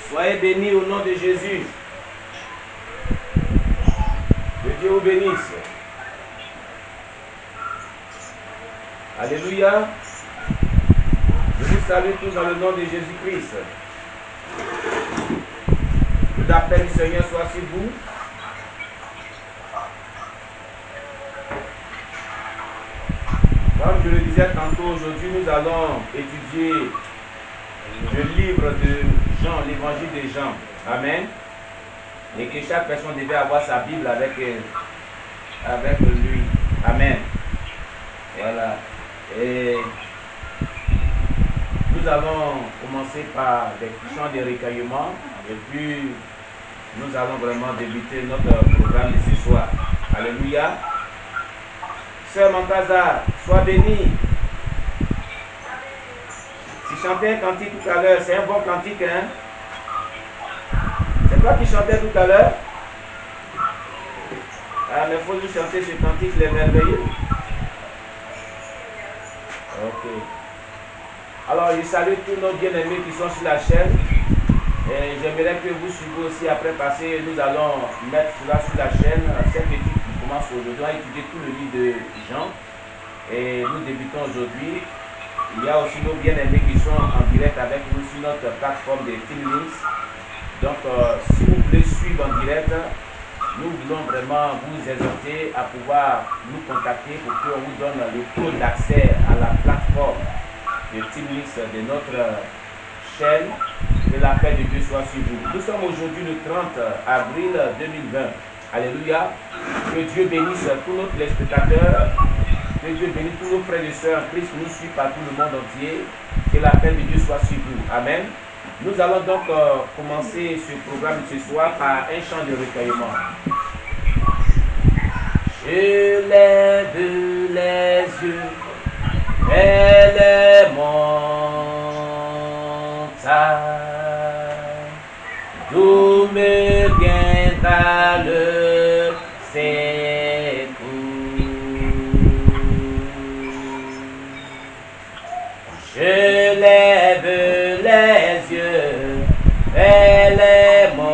Soyez bénis au nom de Jésus. Que Dieu vous bénisse. Alléluia. Je vous salue tous dans le nom de Jésus-Christ. Que la paix du Seigneur soit sur vous. Comme je le disais tantôt, aujourd'hui nous allons étudier le livre de Jean, l'évangile de Jean. Amen. Et que chaque personne devait avoir sa Bible avec lui. Amen. Voilà. Et nous allons commencer par des chants de recueillement. Et puis nous allons vraiment débuter notre programme de ce soir. Alléluia. Sœur Mantaza, sois bénie. Tu chantais un cantique tout à l'heure, c'est un bon cantique, hein? C'est toi qui chantais tout à l'heure? Ah, mais il faut nous chanter ce cantique, il est merveilleux. Ok. Alors, je salue tous nos bien-aimés qui sont sur la chaîne. Et j'aimerais que vous suiviez aussi après passer. Nous allons mettre cela sur la chaîne. Cette étude qui commence aujourd'hui, on va étudier tout le livre de Jean. Et nous débutons aujourd'hui. Il y a aussi nos bien-aimés qui sont en direct avec nous sur notre plateforme de TeamLinks. Donc, si vous voulez suivre en direct, nous voulons vraiment vous exhorter à pouvoir nous contacter pour qu'on vous donne le code d'accès à la plateforme de TeamLinks de notre chaîne. Que la paix de Dieu soit sur vous. Nous sommes aujourd'hui le 30 avril 2020. Alléluia. Que Dieu bénisse tous nos téléspectateurs. Que Dieu bénisse tous nos frères et sœurs en Christ qui nous suivent partout le monde entier. Que la paix de Dieu soit sur vous. Amen. Nous allons donc commencer ce programme de ce soir par un chant de recueillement. Je lève les yeux vers les montagnes, d'où me viendra le secours. Je lève les yeux vers les montagnes,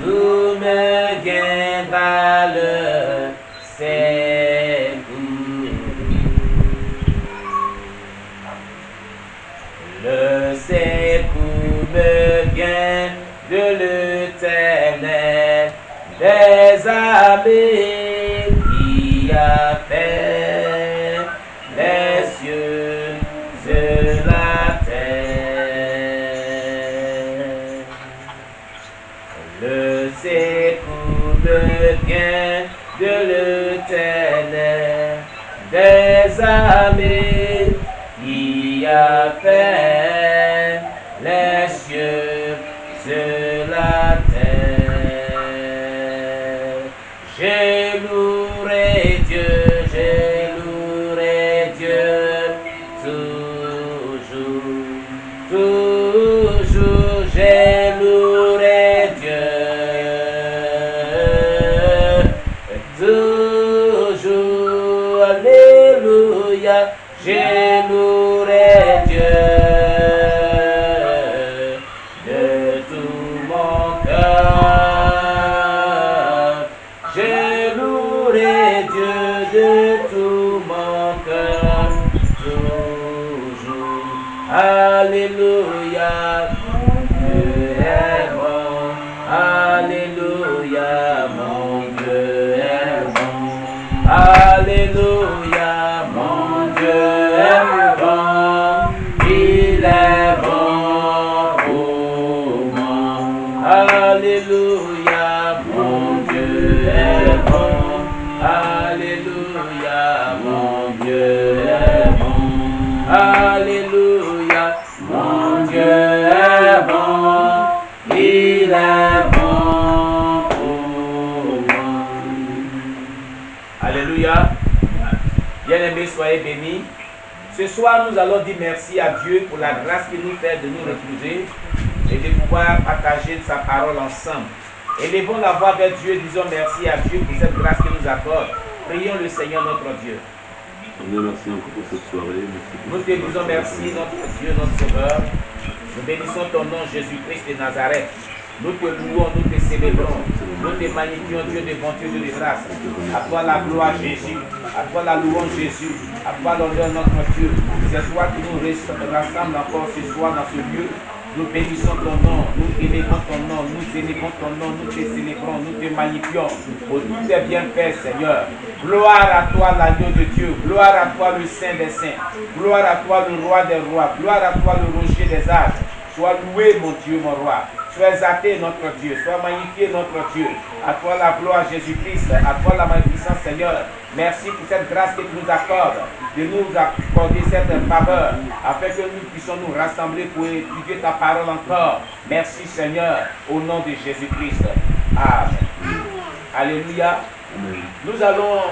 d'où me viendra le secours. Le secours me vient de l'Éternel des armées qui a fait les cieux et la terre. Le secours me vient de l'Éternel des armées qui a fait les cieux et la terre. J'ai loué Dieu, toujours, toujours j'ai loué Dieu, toujours, alléluia, j'ai loué Dieu de tout mon cœur. J'ai loué Dieu de tout mon cœur, toujours. Alléluia, Dieu est bon. Alléluia, mon Dieu est bon. Alléluia, mon Dieu est bon. Il est bon pour moi. Alléluia, mon Dieu est bon. Alléluia, mon Dieu est bon. Alléluia, mon Dieu est bon. Il est bon pour moi. Alléluia. Bien-aimés, soyez bénis. Ce soir, nous allons dire merci à Dieu pour la grâce qu'il nous fait de nous retrouver et de pouvoir partager sa parole ensemble. Élevons la voix vers Dieu, disons merci à Dieu pour cette grâce qu'il nous accorde. Prions le Seigneur notre Dieu. Merci encore pour cette soirée. Nous te disons merci, notre Dieu, notre Sauveur. Nous bénissons ton nom, Jésus-Christ de Nazareth. Nous te louons, nous te célébrons. Nous te magnifions, Dieu de bonté, Dieu de grâce. À toi la gloire, Jésus. À toi la louange, Jésus. À toi l'honneur, notre Dieu. C'est toi qui nous rassemble encore ce soir dans ce lieu. Nous bénissons ton nom, nous élevons ton nom, nous élevons ton nom, nous te célébrons, nous te magnifions pour tous tes bienfaits, Seigneur. Gloire à toi, l'agneau de Dieu. Gloire à toi, le Saint des Saints. Gloire à toi, le Roi des Rois. Gloire à toi, le Rocher des âges. Sois loué, mon Dieu, mon Roi. Sois exalté, notre Dieu. Sois magnifié, notre Dieu. À toi la gloire, Jésus-Christ. À toi la magnificence, Seigneur. Merci pour cette grâce que tu nous accordes, de nous accorder cette faveur, afin que nous puissions nous rassembler pour étudier ta parole encore. Merci, Seigneur, au nom de Jésus-Christ. Amen. Alléluia. Amen. Nous allons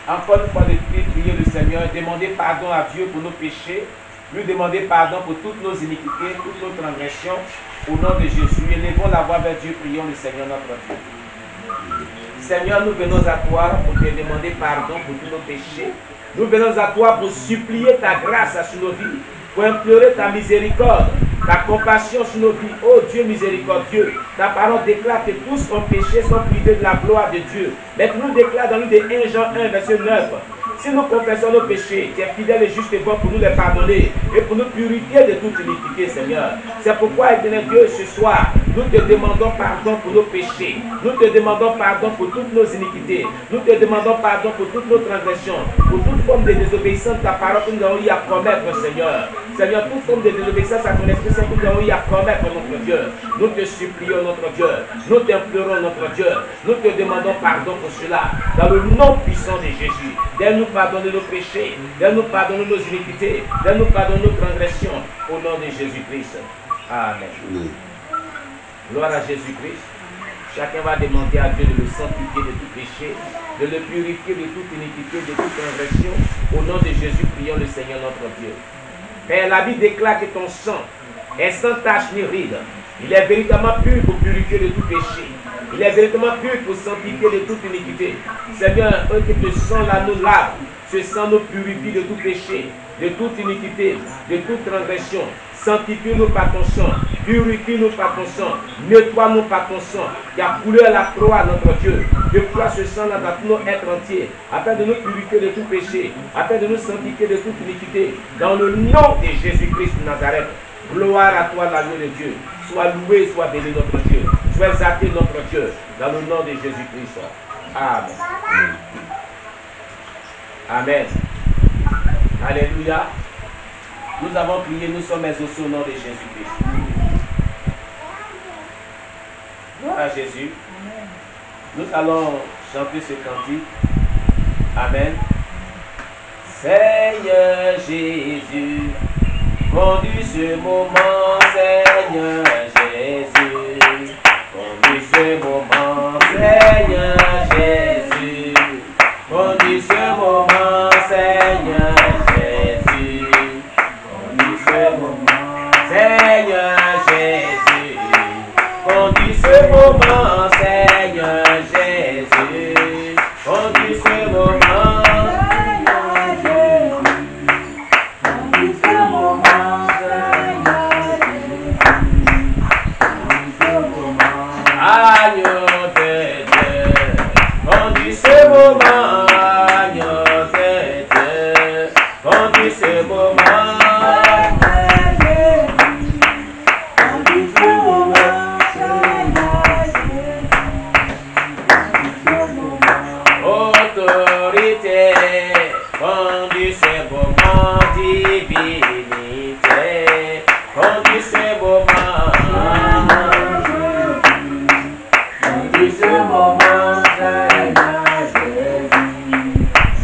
encore une fois de plus prier le Seigneur, demander pardon à Dieu pour nos péchés, lui demander pardon pour toutes nos iniquités, toutes nos transgressions. Au nom de Jésus, élevons la voix vers Dieu, prions le Seigneur notre Dieu. Seigneur, nous venons à toi pour te demander pardon pour tous nos péchés. Nous venons à toi pour supplier ta grâce sur nos vies, pour implorer ta miséricorde, ta compassion sur nos vies. Oh Dieu miséricordieux, ta parole déclare que tous ont péché, sont privés de la gloire de Dieu. Mais tu nous déclares dans le livre de 1 Jean 1, verset 9. Si nous confessons nos péchés, tu es fidèle et juste et bon pour nous les pardonner et pour nous purifier de toute iniquité, Seigneur. C'est pourquoi, éternel Dieu, ce soir, nous te demandons pardon pour nos péchés. Nous te demandons pardon pour toutes nos iniquités. Nous te demandons pardon pour toutes nos transgressions, pour toute forme de désobéissance à ta parole que nous avons eu à commettre, Seigneur. Seigneur, toute forme de désobéissance à ton Esprit Saint que nous avons eu à commettre, notre Dieu. Nous te supplions, notre Dieu. Nous t'implorons, notre Dieu. Nous te demandons pardon pour cela. Dans le nom puissant de Jésus. Donne-nous pardonner nos péchés. Donne-nous pardonner nos iniquités. Donne-nous pardonner nos transgressions. Au nom de Jésus-Christ. Amen. Gloire à Jésus-Christ. Chacun va demander à Dieu de le sanctifier de tout péché, de le purifier de toute iniquité, de toute transgression. Au nom de Jésus, prions le Seigneur notre Dieu. Père, la Bible déclare que ton sang est sans tache ni ride. Il est véritablement pur pour purifier de tout péché. Il est véritablement pur pour sanctifier de toute iniquité. Seigneur, que ce sang-là nous lave. Ce sang nous purifie de tout péché, de toute iniquité, de toute transgression. Sanctifie-nous par ton sang, purifie-nous par ton sang, nettoie-nous par ton sang, qui a coulé à la croix, notre Dieu. Déploie ce sang-là dans tout notre être entier, afin de nous purifier de tout péché, afin de nous sanctifier de toute iniquité. Dans le nom de Jésus-Christ de Nazareth, gloire à toi, l'agneau de Dieu. Sois loué, sois béni, notre Dieu. Sois exalté, notre Dieu, dans le nom de Jésus-Christ. Amen. Amen. Alléluia. Nous avons prié, nous sommes exaucés au nom de Jésus-Christ. Gloire à Jésus. Nous allons chanter ce cantique. Amen. Seigneur Jésus, conduis ce moment, Seigneur Jésus. Conduis ce moment, Seigneur Jésus. Conduis ce moment, Seigneur Jésus. Conduis ce moment, Seigneur Jésus. Conduis ce moment, Seigneur Jésus. Conduis ce moment, Seigneur Jésus. Conduis ce moment, Seigneur Jésus. Conduis ce moment, agneau de Dieu. Conduis ce moment, agneau de Dieu. Conduis ce moment. Conduis ce moment, divinité, conduis ce moment, conduis ce moment, Seigneur Jésus,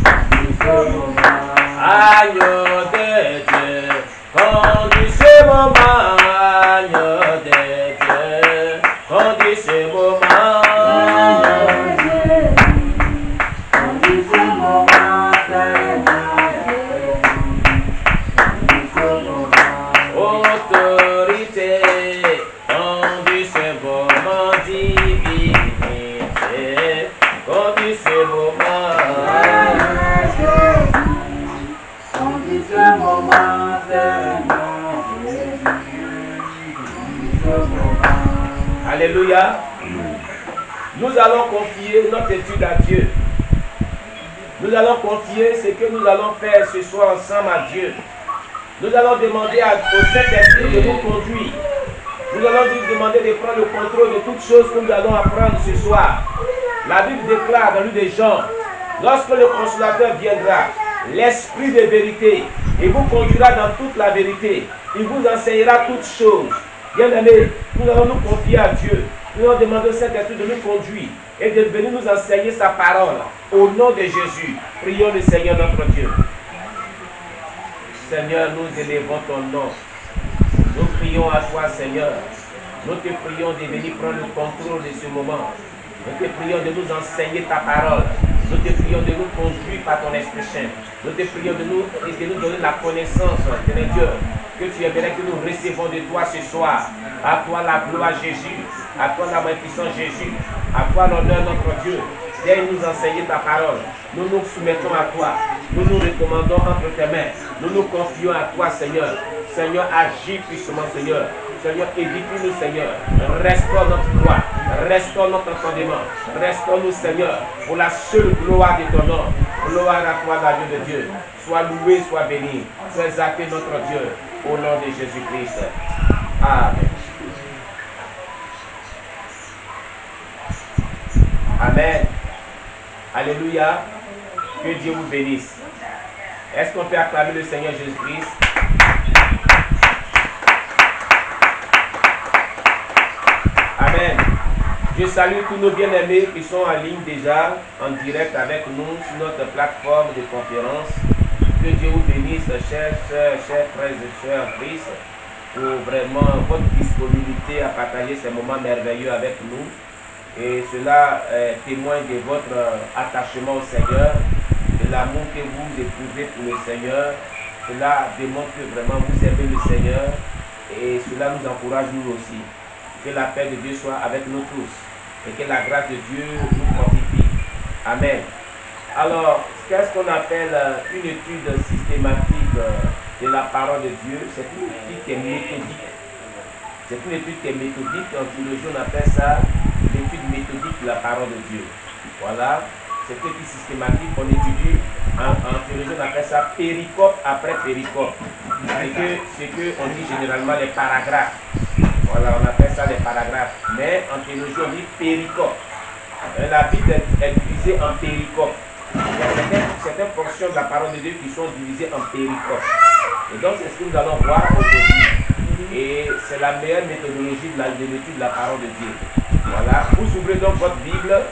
conduis ce moment, agneau de Dieu, conduis ce moment, agneau de Dieu, conduis ce moment, conduis ce moment. Autorité, conduis ce moment, divinité, conduis ce moment. Alléluia. Nous allons confier notre étude à Dieu. Nous allons confier ce que nous allons faire ce soir ensemble à Dieu. Nous allons demander au Saint-Esprit de nous conduire. Nous allons lui demander de prendre le contrôle de toutes choses que nous allons apprendre ce soir. La Bible déclare dans le livre de Jean, lorsque le consolateur viendra, l'Esprit de vérité, il vous conduira dans toute la vérité. Il vous enseignera toutes choses. Bien-aimés, nous allons nous confier à Dieu. Nous allons demander au Saint-Esprit de nous conduire et de venir nous enseigner sa parole. Au nom de Jésus, prions le Seigneur notre Dieu. Seigneur, nous élevons ton nom. Nous prions à toi, Seigneur. Nous te prions de venir prendre le contrôle de ce moment. Nous te prions de nous enseigner ta parole. Nous te prions de nous conduire par ton Esprit Saint. Nous te prions de nous donner la connaissance, Seigneur Dieu, que tu aimerais que nous recevons de toi ce soir. À toi la gloire, Jésus. À toi la magnificence, Jésus. À toi l'honneur, notre Dieu. Viens nous enseigner ta parole. Nous nous soumettons à toi. Nous nous recommandons entre tes mains. Nous nous confions à toi, Seigneur. Seigneur, agis puissamment, Seigneur. Seigneur, édifie-nous, Seigneur. Restaure notre foi. Restaure notre entendement. Restaure-nous, Seigneur, pour la seule gloire de ton nom. Gloire à toi, la Dieu de Dieu. Sois loué, sois béni. Sois exalté, notre Dieu. Au nom de Jésus-Christ. Amen. Amen. Alléluia. Que Dieu vous bénisse. Est-ce qu'on peut acclamer le Seigneur Jésus-Christ? Amen. Je salue tous nos bien-aimés qui sont en ligne déjà, en direct avec nous sur notre plateforme de conférence. Que Dieu vous bénisse, chers soeurs, chers frères et sœurs en Christ, pour vraiment votre disponibilité à partager ces moments merveilleux avec nous. Et cela témoigne de votre attachement au Seigneur, de l'amour que vous éprouvez pour le Seigneur. Cela démontre que vraiment vous aimez le Seigneur et cela nous encourage nous aussi. Que la paix de Dieu soit avec nous tous et que la grâce de Dieu nous fortifie. Amen. Alors, qu'est-ce qu'on appelle une étude systématique de la parole de Dieu? C'est une étude qui est méthodique. C'est une étude qui est méthodique. En théologie, on appelle ça l'étude méthodique de la parole de Dieu. Voilà. C'est une étude systématique qu'on étudie. En théologie, on appelle ça péricope après péricope. C'est que on dit généralement les paragraphes. Voilà, on appelle ça les paragraphes. Mais en théologie, on dit péricope. La Bible est divisée en péricope. Il y a certaines portions de la parole de Dieu qui sont divisées en péricope. Et donc, c'est ce que nous allons voir aujourd'hui. Et c'est la meilleure méthodologie de l'étude de la parole de Dieu. Voilà. Vous ouvrez donc votre Bible.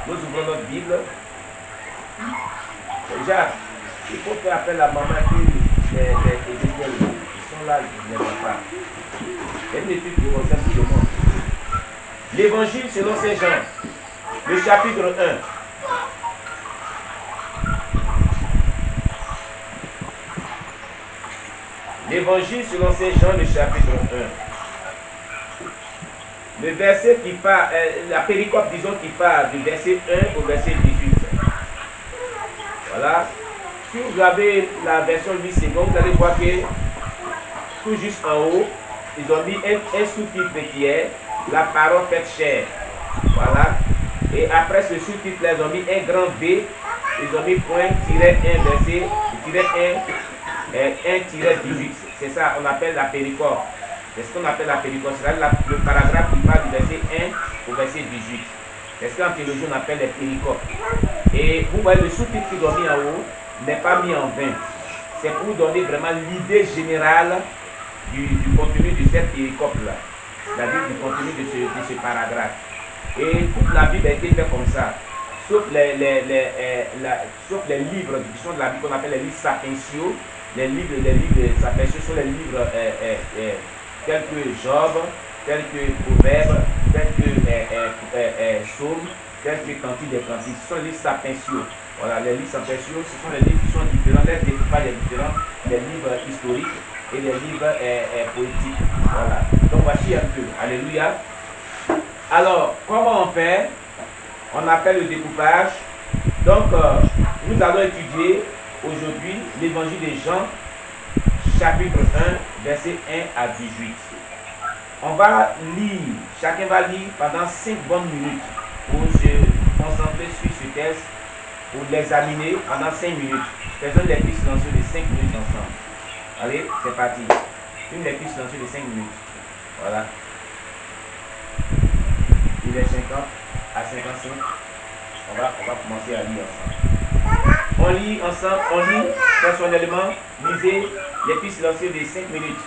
Nous ouvrons notre Bible. Déjà, il faut faire appel à maman qui les ils sont là, ils ne les vois pas. C'est une étude qui concerne tout le monde. L'évangile selon Saint Jean, le chapitre 1. L'évangile selon Saint Jean, le chapitre 1. Le verset qui part, la péricope, disons, qui part du verset 1 au verset 18. Voilà. Si vous avez la version 8 secondes, vous allez voir que tout juste en haut, ils ont mis un sous-titre qui est la parole faite chair. Voilà. Et après ce sous-titre-là, ils ont mis un grand V. Ils ont mis point tiret 1 verset, tiret 1-18. C'est ça, on appelle la péricope. C'est ce qu'on appelle la péricope. C'est le paragraphe qui part du verset 1 au verset 18. C'est ce qu'en théologie on appelle les péricopes. Et vous voyez le sous-titre qu'ils ont mis en haut n'est pas mis en vain. C'est pour donner vraiment l'idée générale du contenu de cette péricope-là. C'est-à-dire du contenu de ce paragraphe. Et toute la Bible a été faite comme ça. Sauf les livres qui sont de la Bible qu'on appelle les livres sapientiaux. Les livres sapientiaux sont les livres tels que Job, tels que Proverbes, tels que Psaume, tels que Cantique des Cantiques. Ce sont les livres sapientiaux. Voilà, les livres sapientiaux, ce sont les livres qui sont différents, les découpages différents, les livres historiques et les livres poétiques. Voilà. Donc voici un peu. Alléluia. Alors, comment on fait? On appelle le découpage. Donc, nous allons étudier aujourd'hui l'évangile de Jean, chapitre 1, verset 1 à 18. On va lire, chacun va lire pendant 5 bonnes minutes pour se concentrer sur ce texte, pour l'examiner pendant 5 minutes. Faisons les pistes silencieuses de 5 minutes ensemble. Allez, c'est parti. Une des pistes silencieuses de 5 minutes. Voilà. Il est 50 à 55. On va commencer à lire ensemble. On lit ensemble, on lit personnellement, lisez les pistes silencieuses de 5 minutes.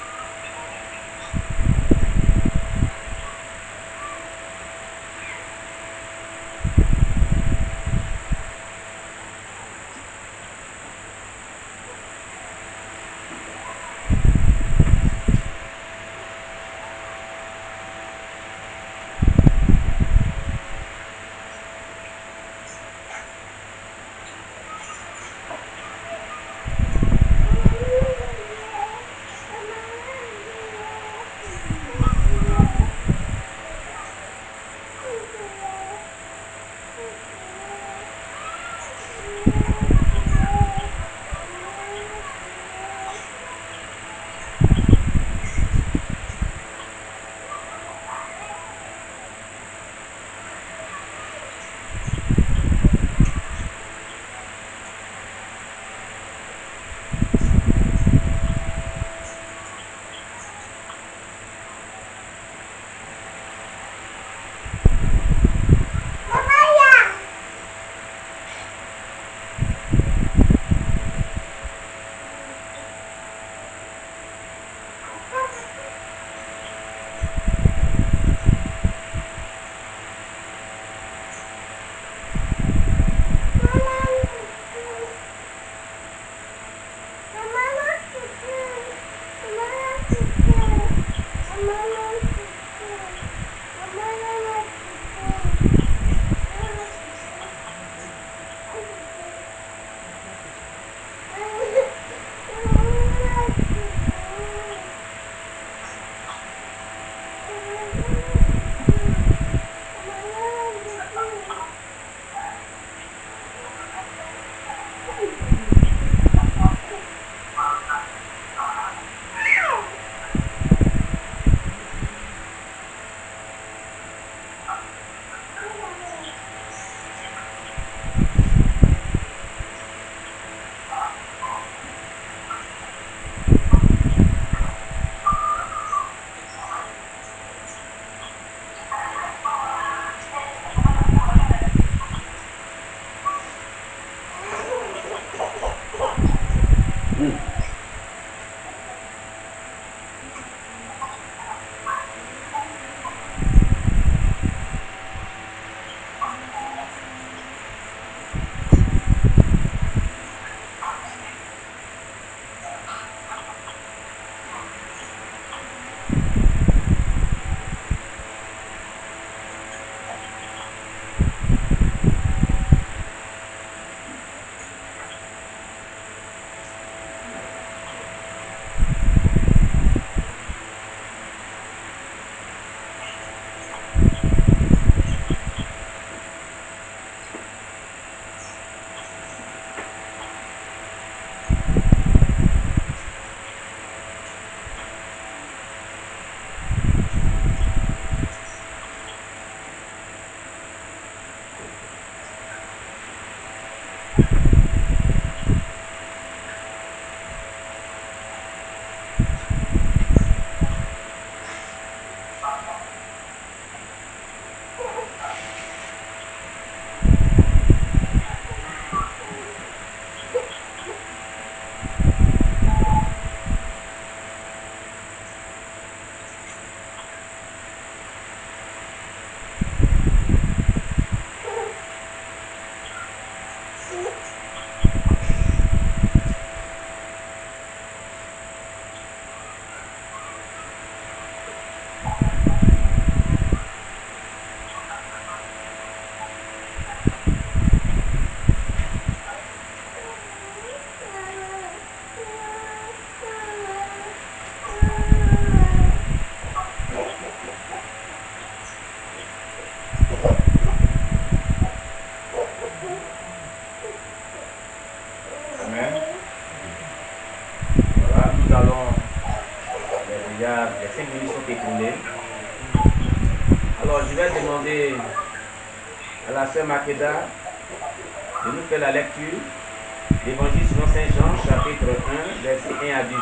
Déjà, les 5 minutes sont écoulées. je vais demander à la sœur Makeda de nous faire la lecture l'Évangile selon Saint Jean, chapitre 1, versets 1 à 18.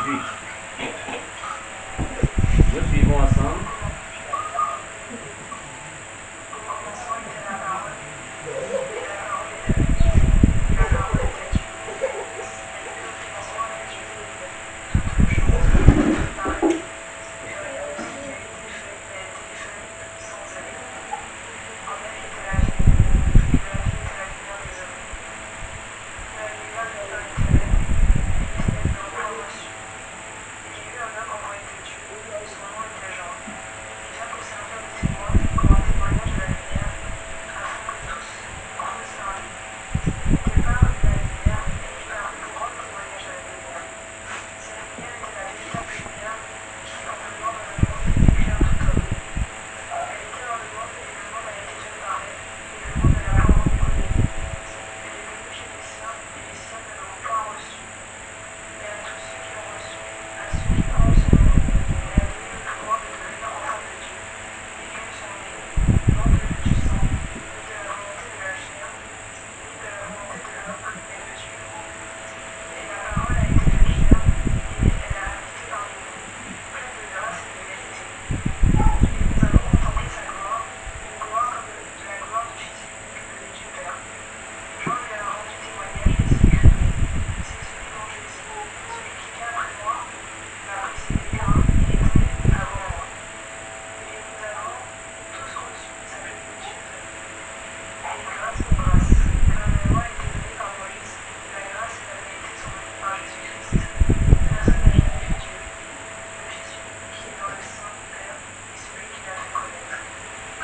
Nous suivons ensemble.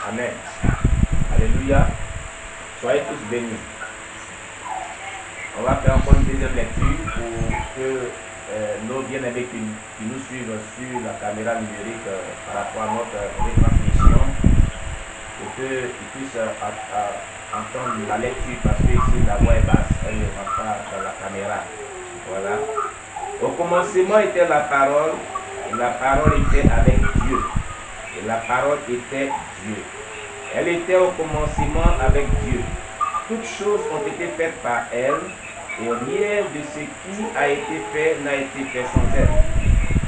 Amen. Alléluia. Soyez tous bénis. On va faire encore une deuxième lecture pour que nos bien-aimés qui nous suivent sur la caméra numérique par rapport à notre retransmission, pour qu'ils puissent entendre la lecture, parce que ici la voix est basse, elle ne rentre pas dans la caméra. Voilà. Au commencement était la parole, et la parole était avec Dieu, et la parole était Dieu. Elle était au commencement avec Dieu. Toutes choses ont été faites par elle, et rien de ce qui a été fait n'a été fait sans elle.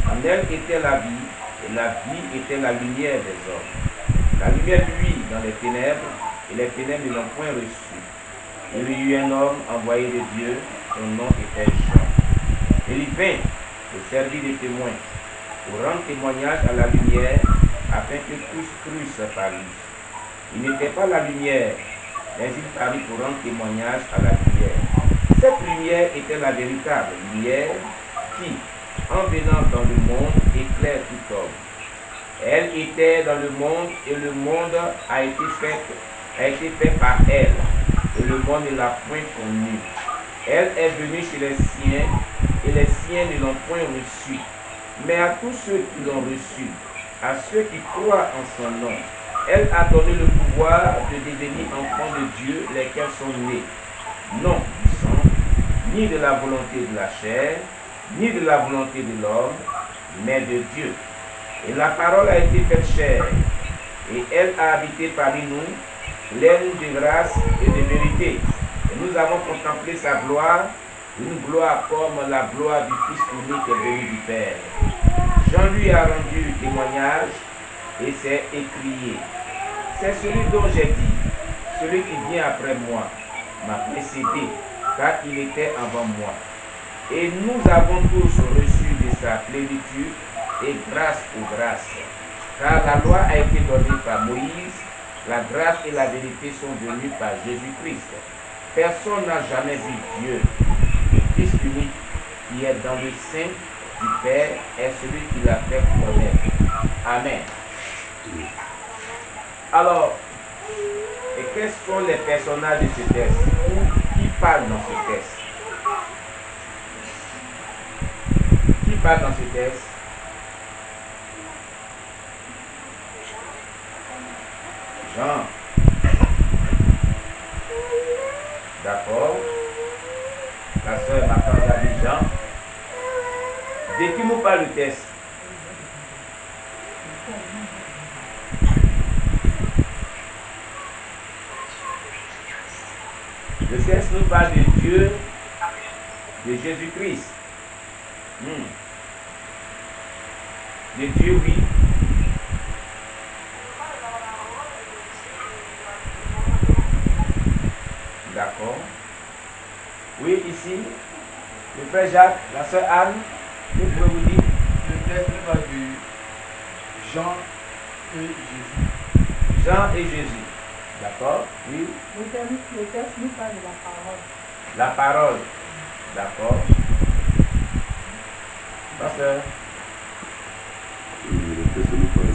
En elle était la vie, et la vie était la lumière des hommes. La lumière luit dans les ténèbres, et les ténèbres ne l'ont point reçue. Il y eut un homme envoyé de Dieu, son nom était Jean. Il vint pour servir de témoin, pour rendre témoignage à la lumière, afin que tous crussent par lui. Il n'était pas la lumière, mais il parut pour rendre témoignage à la lumière. Cette lumière était la véritable lumière qui, en venant dans le monde, éclaire tout homme. Elle était dans le monde et le monde a été fait par elle, et le monde ne l'a point connue. Elle est venue chez les siens, et les siens ne l'ont point reçue. Mais à tous ceux qui l'ont reçue, à ceux qui croient en son nom, elle a donné le pouvoir de devenir enfants de Dieu, lesquels sont nés, non du sang, ni de la volonté de la chair, ni de la volonté de l'homme, mais de Dieu. Et la parole a été faite chair, et elle a habité parmi nous, pleine de grâce et de vérité. Et nous avons contemplé sa gloire, une gloire comme la gloire du Fils unique venu du Père. Jean lui a rendu témoignage et s'est écrié: c'est celui dont j'ai dit, celui qui vient après moi m'a précédé, car il était avant moi. Et nous avons tous reçu de sa plénitude et grâce pour grâce. Car la loi a été donnée par Moïse, la grâce et la vérité sont venues par Jésus-Christ. Personne n'a jamais vu Dieu. Le Fils unique qui est dans le sein du Père est celui qui l'a fait connaître. Amen. Alors, et quels sont les personnages de ce texte? Qui parle dans ce texte? Qui parle dans ce texte? Jean. D'accord. La soeur Martha a dit Jean. Décris-nous pas le texte. Le texte nous parle de Dieu, de Jésus-Christ. De Dieu, oui. D'accord. Oui, ici, le frère Jacques, la sœur Anne, que pouvez vous dire? Le texte parle de Jean et Jésus. Jean et Jésus. D'accord. Oui. Le texte nous parle de la parole. La parole. D'accord. Pasteur. Le texte nous parle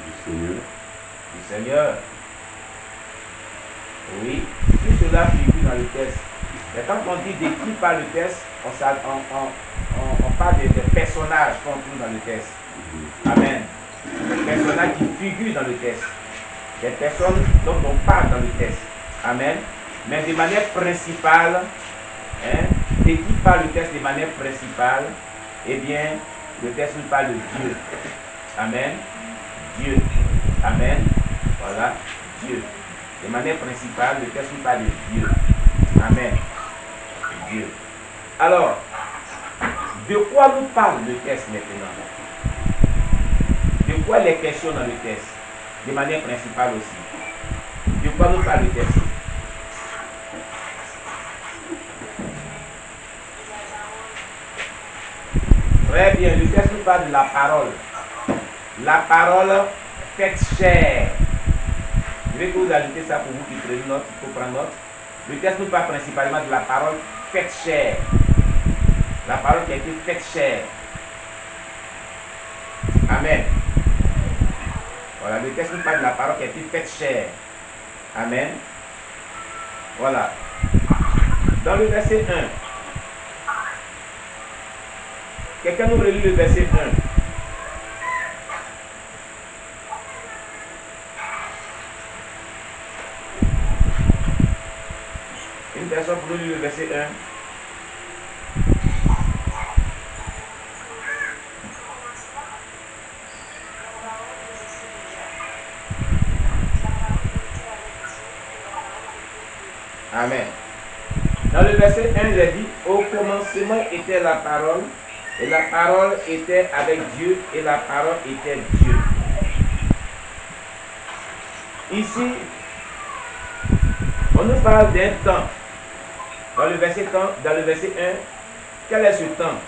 du Seigneur. Du Seigneur. Oui. Tout cela figure dans le texte. Mais quand on dit de qui parle le texte, on parle des personnages qu'on trouve dans le texte. Amen. Des personnages qui figurent dans le texte. Des personnes dont on parle dans le texte. Amen. Mais de manière principale, de qui parle le texte de manière principale? Eh bien, le texte nous parle de Dieu. Amen. Dieu. Amen. Voilà. Dieu. De manière principale, le texte nous parle de Dieu. Amen. Dieu. Alors, de quoi nous parle le texte maintenant? De quoi il est question dans le texte? De manière principale aussi. De quoi nous parle le texte? Très bien, le texte nous parle de la parole. La parole faite chair. Je vais vous ajouter ça pour vous qui prenez note, il faut prendre note. Le texte nous parle principalement de la parole faite chair. La parole qui a été faite chair. Amen. Voilà, le texte nous parle de la parole qui a été faite chair. Amen. Voilà. Dans le verset 1. Quelqu'un nous relit le verset 1. Une personne pour nous lire le verset 1. Amen. Dans le verset 1, il est dit, au commencement était la parole, et la parole était avec Dieu, et la parole était Dieu. Ici, on nous parle d'un temps. Dans le verset 1, quel est ce temps?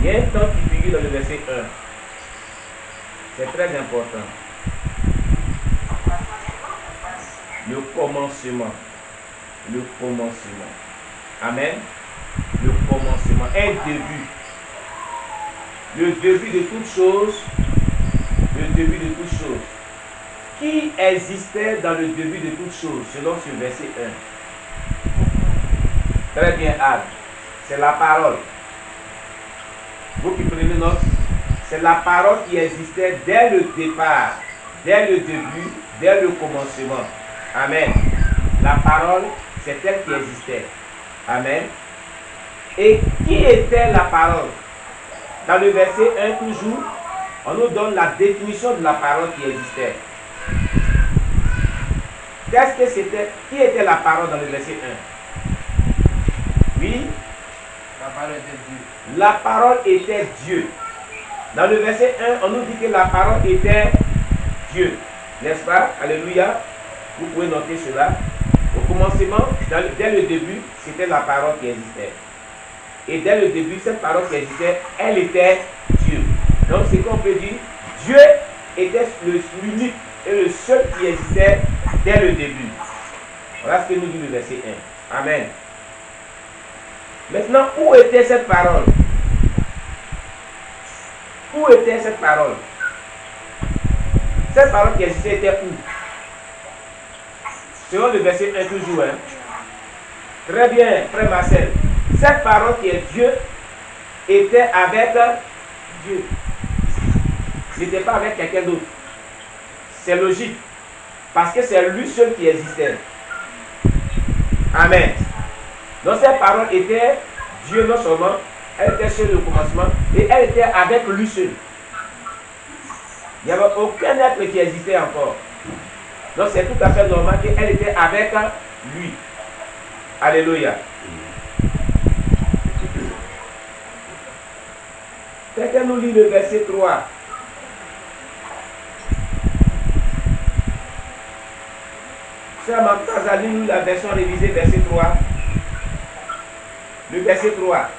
Il y a un temps qui figure dans le verset 1. C'est très important. Le commencement. Le commencement. Amen. Le commencement. Un début. Le début de toutes choses. Le début de toutes choses. Qui existait dans le début de toutes choses, selon ce verset 1? Très bien, Anne. C'est la parole. Vous qui prenez note, c'est la parole qui existait dès le départ, dès le début, dès le commencement. Amen. La parole, c'est elle qui existait. Amen. Et qui était la parole? Dans le verset 1 toujours, on nous donne la définition de la parole qui existait. Qu'est-ce que c'était? Qui était la parole dans le verset 1? Oui. La parole était Dieu. La parole était Dieu. Dans le verset 1, on nous dit que la parole était Dieu. N'est-ce pas? Alléluia. Vous pouvez noter cela. Au commencement, dès le début, c'était la parole qui existait. Et dès le début, cette parole qui existait, elle était Dieu. Donc, c'est qu'on peut dire, Dieu était l'unique et le seul qui existait dès le début. Voilà ce que nous dit le verset 1. Amen. Maintenant, où était cette parole? Où était cette parole? Cette parole qui existait était où? Selon le verset 1 toujours. Hein? Très bien, frère Marcel. Cette parole qui est Dieu était avec Dieu. Il n'était pas avec quelqu'un d'autre. C'est logique. Parce que c'est lui seul qui existait. Amen. Donc cette parole était Dieu non seulement, elle était seule au commencement, et elle était avec lui seul. Il n'y avait aucun être qui existait encore. Donc c'est tout à fait normal qu'elle était avec lui. Alléluia. Quelqu'un nous lit le verset 3. Sœur Mamtaza, lis-nous la version révisée, verset 3. Le verset 3.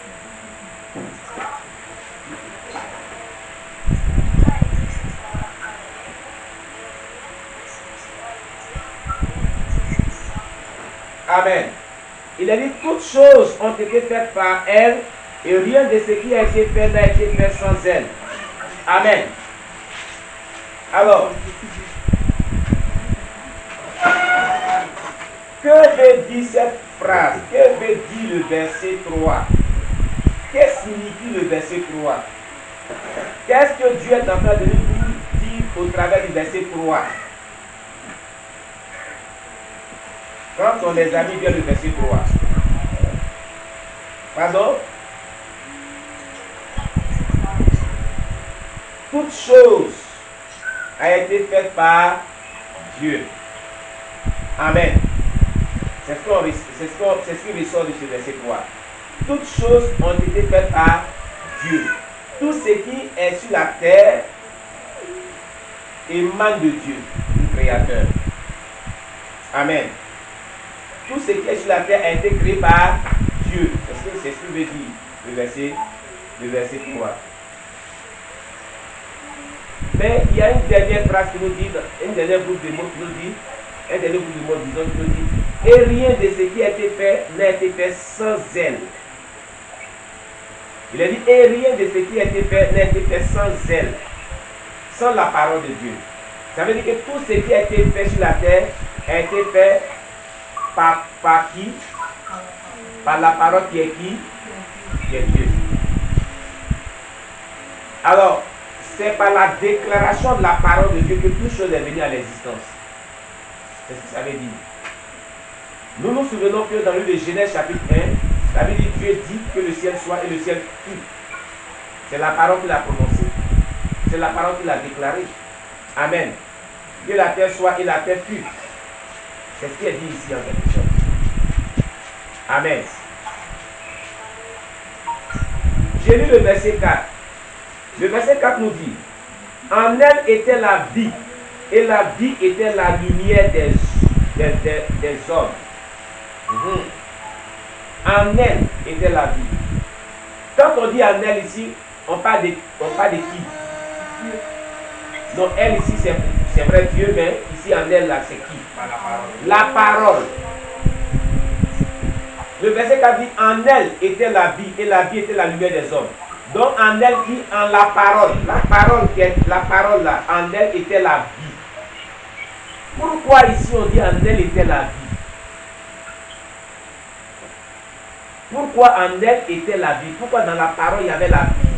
Amen. Il a dit, toutes choses ont été faites par elle, et rien de ce qui a été fait n'a été fait sans elle. Amen. Alors, que veut dire cette phrase? Que veut dire le verset 3? Qu'est-ce que signifie le verset 3? Qu'est-ce que Dieu est en train de nous dire au travers du verset 3? Quand on les amis bien le verset 3. Pardon? Toute chose a été faite par Dieu. Amen. C'est ce qui ressort de ce verset 3. Toutes choses ont été faites par Dieu. Tout ce qui est sur la terre émane de Dieu, le Créateur. Amen. Tout ce qui est sur la terre a été créé par Dieu. C'est ce que veut dire le verset 3. Mais il y a une dernière phrase qui nous dit, une dernière boucle de mots qui nous dit, un dernier bout de mots disons qui nous dit, et rien de ce qui a été fait n'a été fait sans elle. Il a dit, et rien de ce qui a été fait n'a été fait sans elle, sans la parole de Dieu. Ça veut dire que tout ce qui a été fait sur la terre a été fait par qui? Par la parole qui est qui? Qui est Dieu. Alors, c'est par la déclaration de la parole de Dieu que toute chose est venue à l'existence. C'est ce que ça veut dire. Nous nous souvenons que dans le livre de Genèse chapitre 1, la Bible dit Dieu dit que le ciel soit et le ciel fut. C'est la parole qu'il a prononcée. C'est la parole qu'il a déclarée. Amen. Que la terre soit et la terre fut. C'est ce qui est dit ici en quelque sorte. Amen. J'ai lu le verset 4. Le verset 4 nous dit, en elle était la vie, et la vie était la lumière des hommes. En elle était la vie. Quand on dit en elle ici, on parle de qui? Donc elle ici c'est vrai Dieu, mais ici en elle là c'est qui? La parole. Le verset 4 dit, en elle était la vie, et la vie était la lumière des hommes. Donc en elle dit, en la parole qui est la parole là, en elle était la vie. Pourquoi ici on dit en elle était la vie? Pourquoi en elle était la vie? Pourquoi dans la parole il y avait la vie?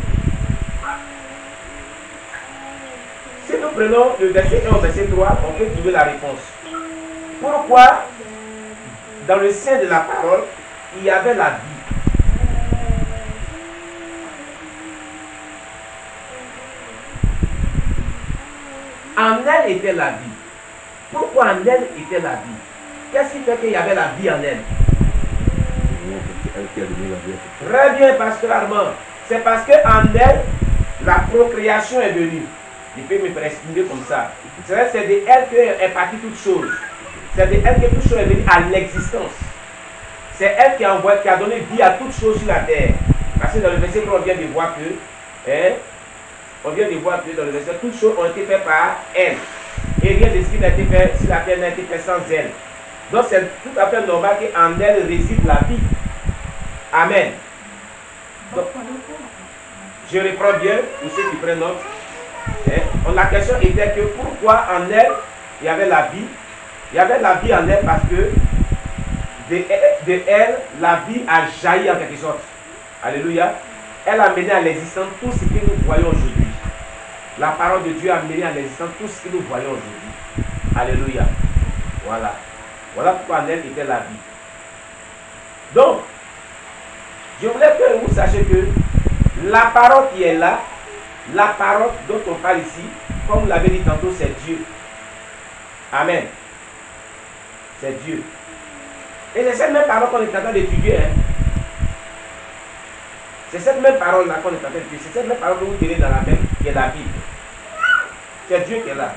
Si nous prenons le verset 1 au verset 3, on peut trouver la réponse. Pourquoi dans le sein de la parole il y avait la vie? En elle était la vie. Pourquoi en elle était la vie? Qu'est-ce qui fait qu'il y avait la vie en elle? Très bien, pasteur Armand. C'est parce qu'en elle, la procréation est venue. Je peux me exprimer comme ça. C'est de elle qu'est partie toute chose. C'est de elle que toute chose est venue à l'existence. C'est elle qui a donné vie à toute chose sur la terre. Parce que dans le verset 3, on vient de voir que dans le verset, toutes choses ont été faites par elle. Et rien de ce qui n'a été fait sur la terre n'a été fait sans elle. Donc c'est tout à fait normal qu'en elle réside la vie. Amen. Donc, je reprends bien pour ceux qui prennent note. La question était que pourquoi en elle il y avait la vie? Il y avait la vie en elle parce que de elle, la vie a jailli en quelque sorte. Alléluia. Elle a mené à l'existence tout ce que nous voyons aujourd'hui. La parole de Dieu a mené à l'existence tout ce que nous voyons aujourd'hui. Alléluia. Voilà. Voilà pourquoi en elle était la vie. Donc, je voulais que vous sachiez que la parole qui est là, la parole dont on parle ici, comme vous l'avez dit tantôt, c'est Dieu. Amen. C'est Dieu. Et c'est cette même parole qu'on est en train d'étudier. Hein. C'est cette même parole-là qu'on est en train d'étudier. C'est cette même parole que vous tenez dans la main, qui est la Bible. C'est Dieu qui est là.